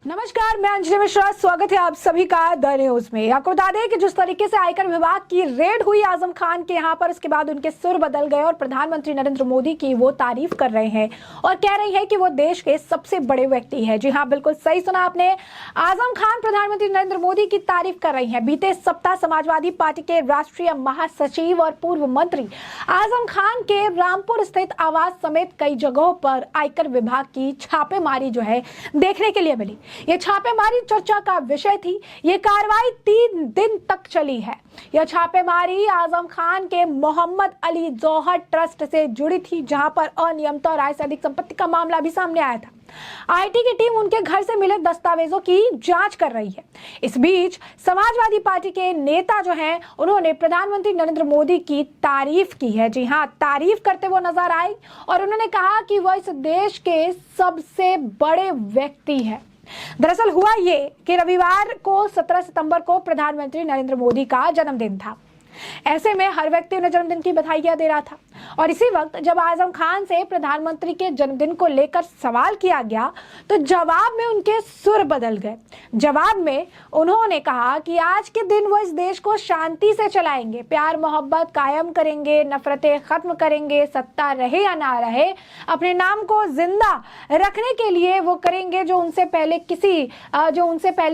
नमस्कार, मैं अंजलि मिश्रा। स्वागत है आप सभी का द न्यूज में। आपको बता दें कि जिस तरीके से आयकर विभाग की रेड हुई आजम खान के यहाँ पर, उसके बाद उनके सुर बदल गए और प्रधानमंत्री नरेंद्र मोदी की वो तारीफ कर रहे हैं और कह रही है कि वो देश के सबसे बड़े व्यक्ति है। जी हाँ, बिल्कुल सही सुना आपने। आजम खान प्रधानमंत्री नरेंद्र मोदी की तारीफ कर रही है। बीते सप्ताह समाजवादी पार्टी के राष्ट्रीय महासचिव और पूर्व मंत्री आजम खान के रामपुर स्थित आवास समेत कई जगहों पर आयकर विभाग की छापेमारी जो है देखने के लिए मिली। ये छापेमारी चर्चा का विषय थी। ये कार्रवाई 3 दिन तक चली है। यह छापेमारी आजम खान के मोहम्मद अली जौहर ट्रस्ट से जुड़ी थी, जहां पर अनियमितता और आय से अधिक संपत्ति का मामला भी सामने आया था। आईटी की टीम उनके घर से मिले दस्तावेजों की जांच कर रही है। इस बीच समाजवादी पार्टी के नेता जो हैं, उन्होंने प्रधानमंत्री नरेंद्र मोदी की तारीफ की है। जी हाँ, तारीफ करते हुए नजर आए और उन्होंने कहा कि वह इस देश के सबसे बड़े व्यक्ति हैं। दरअसल हुआ ये कि रविवार को 17 सितंबर को प्रधानमंत्री नरेंद्र मोदी का जन्मदिन था। ऐसे में हर व्यक्ति उन्हें जन्मदिन की बधाइयां दे रहा था और इसी वक्त जब आजम खान से प्रधानमंत्री के जन्मदिन को लेकर सवाल किया गया तो जवाब में उनके सुर बदल गए। जवाब में उन्होंने कहा कि आज के दिन वो इस देश को शांति से चलाएंगे, प्यार मोहब्बत कायम करेंगे, नफरतें खत्म करेंगे, सत्ता रहे या ना रहे, अपने नाम को जिंदा रखने के लिए वो करेंगे जो उनसे पहले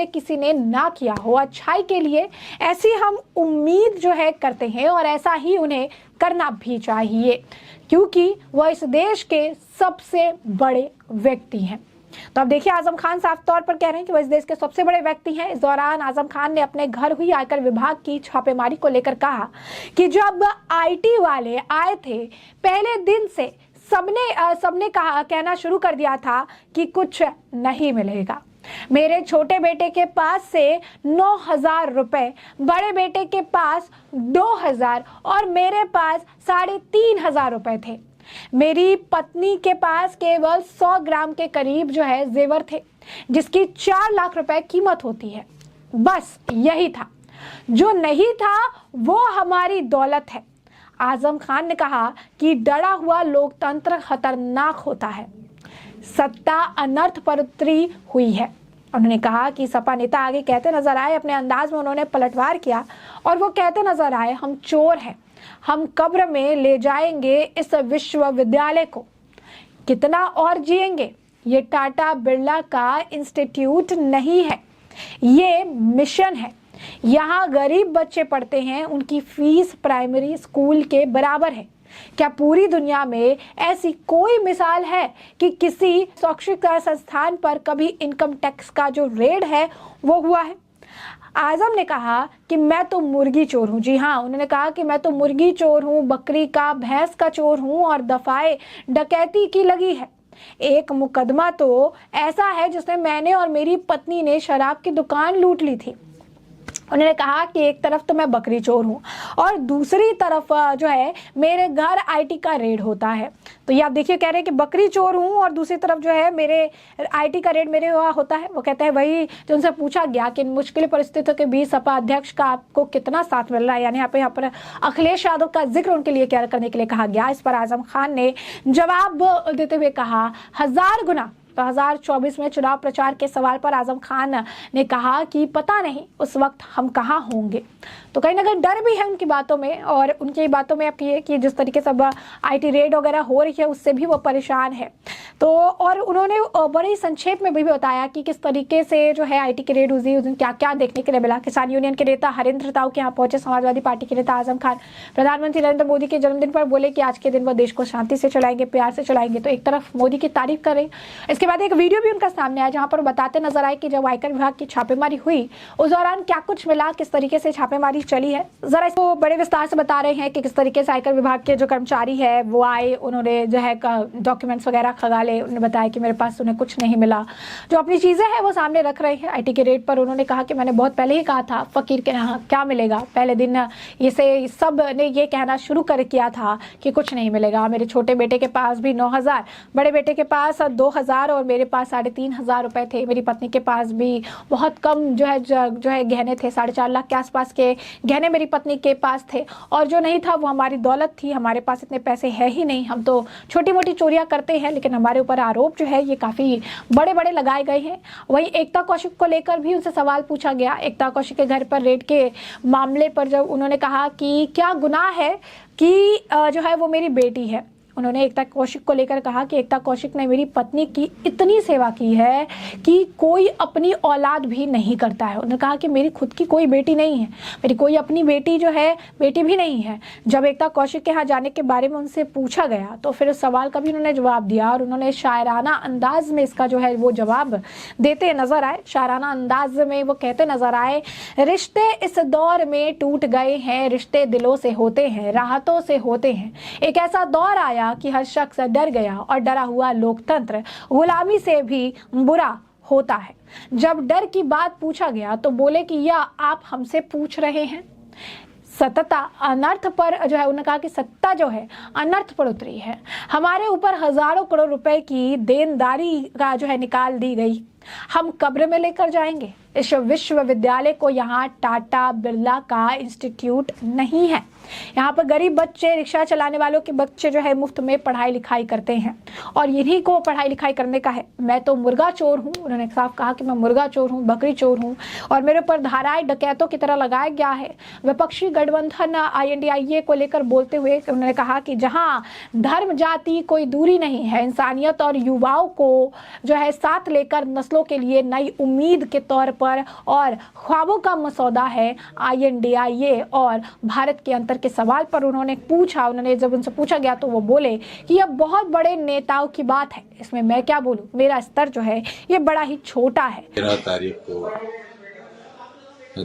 किसी ने ना किया हो। अच्छाई के लिए ऐसी हम उम्मीद जो है करते हैं और ऐसा ही उन्हें करना भी चाहिए, क्योंकि वह इस देश के सबसे बड़े व्यक्ति हैं। तो अब देखिए, आजम खान साफ तौर पर कह रहे हैं कि वह इस देश के सबसे बड़े व्यक्ति हैं। इस दौरान आजम खान ने अपने घर हुई आयकर विभाग की छापेमारी को लेकर कहा कि जब आईटी वाले आए थे, पहले दिन से सबने कहना शुरू कर दिया था कि कुछ नहीं मिलेगा। मेरे छोटे बेटे के पास से 9,000 रुपए, बड़े बेटे के पास 2,000 और मेरे पास 3,500 रुपए थे। मेरी पत्नी के पास केवल 100 ग्राम के करीब जो है जेवर थे, जिसकी 4 लाख रुपए कीमत होती है। बस यही था, जो नहीं था वो हमारी दौलत है। आजम खान ने कहा कि डरा हुआ लोकतंत्र खतरनाक होता है। सत्ता अनर्थ पर उतरी हुई है। उन्होंने कहा कि सपा नेता आगे कहते नजर आए, अपने अंदाज में उन्होंने पलटवार किया और वो कहते नजर आए, हम चोर हैं, हम कब्र में ले जाएंगे इस विश्वविद्यालय को, कितना और जिएंगे। ये टाटा बिरला का इंस्टीट्यूट नहीं है, ये मिशन है। यहाँ गरीब बच्चे पढ़ते हैं, उनकी फीस प्राइमरी स्कूल के बराबर है। क्या पूरी दुनिया में ऐसी कोई मिसाल है कि किसी शैक्षिक संस्थान पर कभी इनकम टैक्स का जो रेड है वो हुआ है? आजम ने कहा कि मैं तो मुर्गी चोर हूँ। जी हाँ, उन्होंने कहा कि मैं तो मुर्गी चोर हूँ, बकरी का, भैंस का चोर हूँ और दफाए डकैती की लगी है। एक मुकदमा तो ऐसा है जिसमें मैंने और मेरी पत्नी ने शराब की दुकान लूट ली थी। उन्होंने कहा कि एक तरफ तो मैं बकरी चोर हूँ और दूसरी तरफ जो है मेरे घर आईटी का रेड होता है। तो ये आप देखिए, कह रहे हैं कि बकरी चोर हूँ और दूसरी तरफ जो है मेरे आईटी का रेड मेरे वहाँ होता है। वो कहते हैं वही जो उनसे पूछा गया कि इन मुश्किल परिस्थितियों के बीच सपा अध्यक्ष का आपको कितना साथ मिल रहा है, यानी यहाँ पर अखिलेश यादव का जिक्र उनके लिए क्या करने के लिए कहा गया। इस पर आजम खान ने जवाब देते हुए कहा, 1000 गुना। 2024 में चुनाव प्रचार के सवाल पर आजम खान ने कहा कि पता नहीं उस वक्त हम कहाँ होंगे। तो कहीं ना कहीं डर भी है उनकी बातों में और उनकी बातों में अब ये कि जिस तरीके से आईटी रेड वगैरह हो रही है उससे भी वो परेशान है। तो और उन्होंने बड़े संक्षेप में भी बताया कि किस तरीके से जो है आईटी की रेड हुई, उस दिन क्या क्या देखने के लिए मिला। किसान यूनियन के नेता हरेंद्र ताऊ के यहाँ पहुंचे समाजवादी पार्टी के नेता आजम खान प्रधानमंत्री नरेंद्र मोदी के जन्मदिन पर बोले कि आज के दिन वो देश को शांति से चलाएंगे, प्यार से चलाएंगे। तो एक तरफ मोदी की तारीफ कर रही, इसके बाद एक वीडियो भी उनका सामने आया जहां पर बताते नजर आए कि जब आयकर विभाग की छापेमारी हुई उस दौरान क्या कुछ मिला, किस तरीके से छापेमारी चली है। जरा इसको बड़े विस्तार से बता रहे हैं कि किस तरीके से आयकर विभाग के जो कर्मचारी है वो आए, उन्होंने जो है डॉक्यूमेंट्स वगैरह खंगाले। उन्होंने बताया कि मेरे पास उन्हें कुछ नहीं मिला, जो अपनी चीजें हैं वो सामने रख रहे हैं। आईटी के रेट पर उन्होंने कहा कि मैंने बहुत पहले ही कहा था, फकीर के यहाँ क्या मिलेगा। पहले दिन इसे सब ने ये कहना शुरू कर किया था कि कुछ नहीं मिलेगा। मेरे छोटे बेटे के पास भी 9,000, बड़े बेटे के पास 2,000 और मेरे पास 3,500 रुपए थे। मेरी पत्नी के पास भी बहुत कम जो है गहने थे, 4.5 लाख के आसपास के गहने मेरी पत्नी के पास थे, और जो नहीं था वो हमारी दौलत थी। हमारे पास इतने पैसे है ही नहीं, हम तो छोटी मोटी चोरियां करते हैं, लेकिन हमारे ऊपर आरोप जो है ये काफ़ी बड़े बड़े लगाए गए हैं। वहीं एकता कौशिक को लेकर भी उनसे सवाल पूछा गया। एकता कौशिक के घर पर रेड के मामले पर जब उन्होंने कहा कि क्या गुनाह है कि जो है वो मेरी बेटी है, उन्होंने एकता कौशिक को लेकर कहा कि एकता कौशिक ने मेरी पत्नी की इतनी सेवा की है कि कोई अपनी औलाद भी नहीं करता है। उन्होंने कहा कि मेरी खुद की कोई बेटी नहीं है, मेरी कोई अपनी बेटी जो है बेटी भी नहीं है। जब एकता कौशिक के यहाँ जाने के बारे में उनसे पूछा गया तो फिर उस सवाल का भी उन्होंने जवाब दिया, और उन्होंने शायराना अंदाज में इसका जो है वो जवाब देते नजर आए। शायराना अंदाज में वो कहते नजर आए, रिश्ते इस दौर में टूट गए हैं, रिश्ते दिलों से होते हैं, राहतों से होते हैं। एक ऐसा दौर आया कि हर शख्स डर गया, और डरा हुआ लोकतंत्र गुलामी से भी बुरा होता है। जब डर की बात पूछा गया तो बोले कि यह आप हमसे पूछ रहे हैं। सत्ता अनर्थ पर जो है, उन्होंने कहा कि सत्ता जो है अनर्थ पर उतरी है। हमारे ऊपर हजारों करोड़ रुपए की देनदारी का जो है निकाल दी गई, हम कब्र में लेकर जाएंगे। इस विश्वविद्यालय को यहाँ टाटा बिरला का इंस्टीट्यूट नहीं है। यहाँ पर गरीब बच्चे, रिक्शा चलाने वालों के बच्चे जो है मुफ्त में पढ़ाई लिखाई करते हैं, और इन्हीं को पढ़ाई लिखाई करने का है। मैं तो मुर्गा चोर हूँ, उन्होंने साफ कहा कि मैं मुर्गा चोर हूँ, बकरी चोर हूँ, और मेरे ऊपर धाराएं डकैतों की तरह लगाया गया है। विपक्षी गठबंधन INDIA को लेकर बोलते हुए उन्होंने कहा कि जहाँ धर्म जाति कोई दूरी नहीं है, इंसानियत और युवाओं को जो है साथ लेकर नस्लों के लिए नई उम्मीद के तौर पर और ख्वाबों का मसौदा है INDIA और भारत के अंतर के सवाल पर उन्होंने जब उनसे पूछा गया तो वो बोले कि यह बहुत बड़े नेताओं की बात है, इसमें मैं क्या बोलूं, मेरा स्तर जो है ये बड़ा ही छोटा है। 13 तारीख को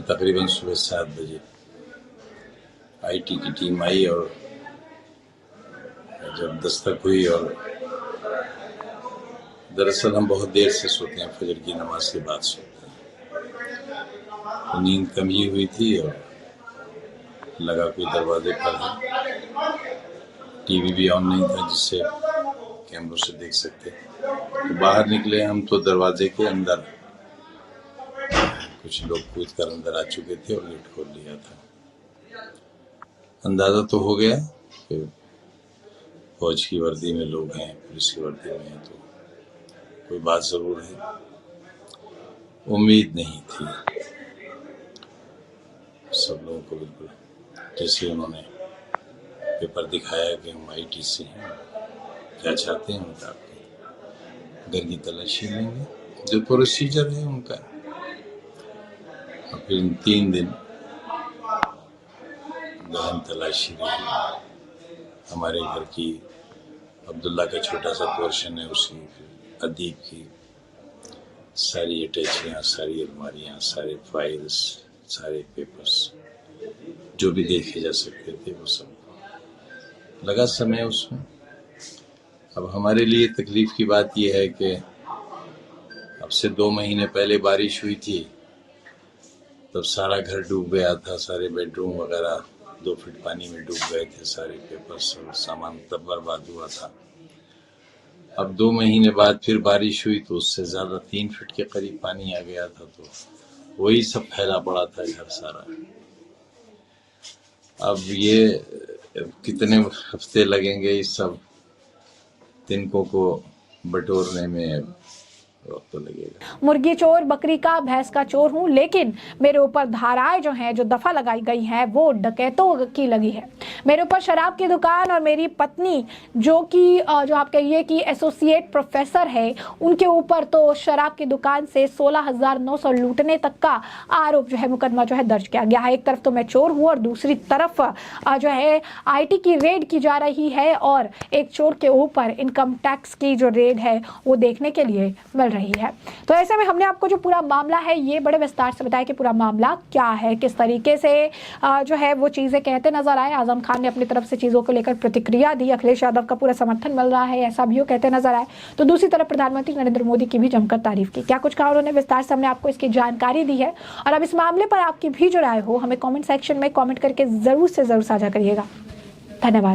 तकरीबन सुबह 7 बजे IT की टीम आई, और जब दस्तक हुई, और दरअसल हम बहुत देर से सोते हैं, फजर की नमाज के बाद सोते हैं, तो नींद कम ही हुई थी, और लगा कोई दरवाजे पर है। TV भी ऑन नहीं था जिससे कैमरों से देख सकते। तो बाहर निकले हम तो दरवाजे के अंदर कुछ लोग कूद कर अंदर आ चुके थे और गेट खोल लिया था। अंदाजा तो हो गया कि फौज की वर्दी में लोग हैं, पुलिस की वर्दी में हैं, तो कोई बात जरूर है। उम्मीद नहीं थी सब लोगों को, बिल्कुल जैसे उन्होंने पेपर दिखाया कि हम IT से हैं, क्या चाहते हैं बता के घर की तलाशी लेंगे, जो प्रोसीजर है उनका। और फिर 3 दिन गहन तलाशी रही। हमारे घर की अब्दुल्ला का छोटा सा पोर्शन है, उसकी, फिर अदीब की सारी अटैचियाँ, सारी अलमारियाँ, सारे फाइल्स, सारे पेपर्स जो भी देखे जा सकते थे वो सब। लगा समय उसमें। अब हमारे लिए तकलीफ की बात यह है कि अब से 2 महीने पहले बारिश हुई थी, तब सारा घर डूब गया था, सारे बेडरूम वगैरह 2 फीट पानी में डूब गए थे, सारे पेपर्स और सामान तब बर्बाद हुआ था। अब 2 महीने बाद फिर बारिश हुई तो उससे ज्यादा 3 फीट के करीब पानी आ गया था, तो वही सब फैला पड़ा था घर सारा। अब ये कितने हफ्ते लगेंगे इस सब तिनकों को बटोरने में, वक्त तो लगेगा। मुर्गी चोर, बकरी का, भैंस का चोर हूँ, लेकिन मेरे ऊपर धाराएं जो हैं, जो दफा लगाई गई हैं, वो डकैतों की लगी है। मेरे ऊपर शराब की दुकान, और मेरी पत्नी जो आप कहिए कि एसोसिएट प्रोफेसर है, उनके ऊपर तो शराब की दुकान से 16,900 लूटने तक का आरोप जो है, मुकदमा जो है दर्ज किया गया है। एक तरफ तो मैं चोर हूँ और दूसरी तरफ जो है IT की रेड की जा रही है, और एक चोर के ऊपर इनकम टैक्स की जो रेड है वो देखने के लिए मिल रही है। तो ऐसे में हमने आपको जो पूरा मामला है ये बड़े विस्तार से बताया कि पूरा मामला क्या है, किस तरीके से जो है वो चीजें कहते नजर आए। आजम खान ने अपनी तरफ से चीजों को लेकर प्रतिक्रिया दी, अखिलेश यादव का पूरा समर्थन मिल रहा है, ऐसा भी वो कहते नजर आए। तो दूसरी तरफ प्रधानमंत्री नरेंद्र मोदी की भी जमकर तारीफ की। क्या कुछ कहा उन्होंने, विस्तार से हमने आपको इसकी जानकारी दी है। और अब इस मामले पर आपकी भी जो राय हो, हमें कॉमेंट सेक्शन में कॉमेंट करके जरूर से जरूर साझा करिएगा। धन्यवाद।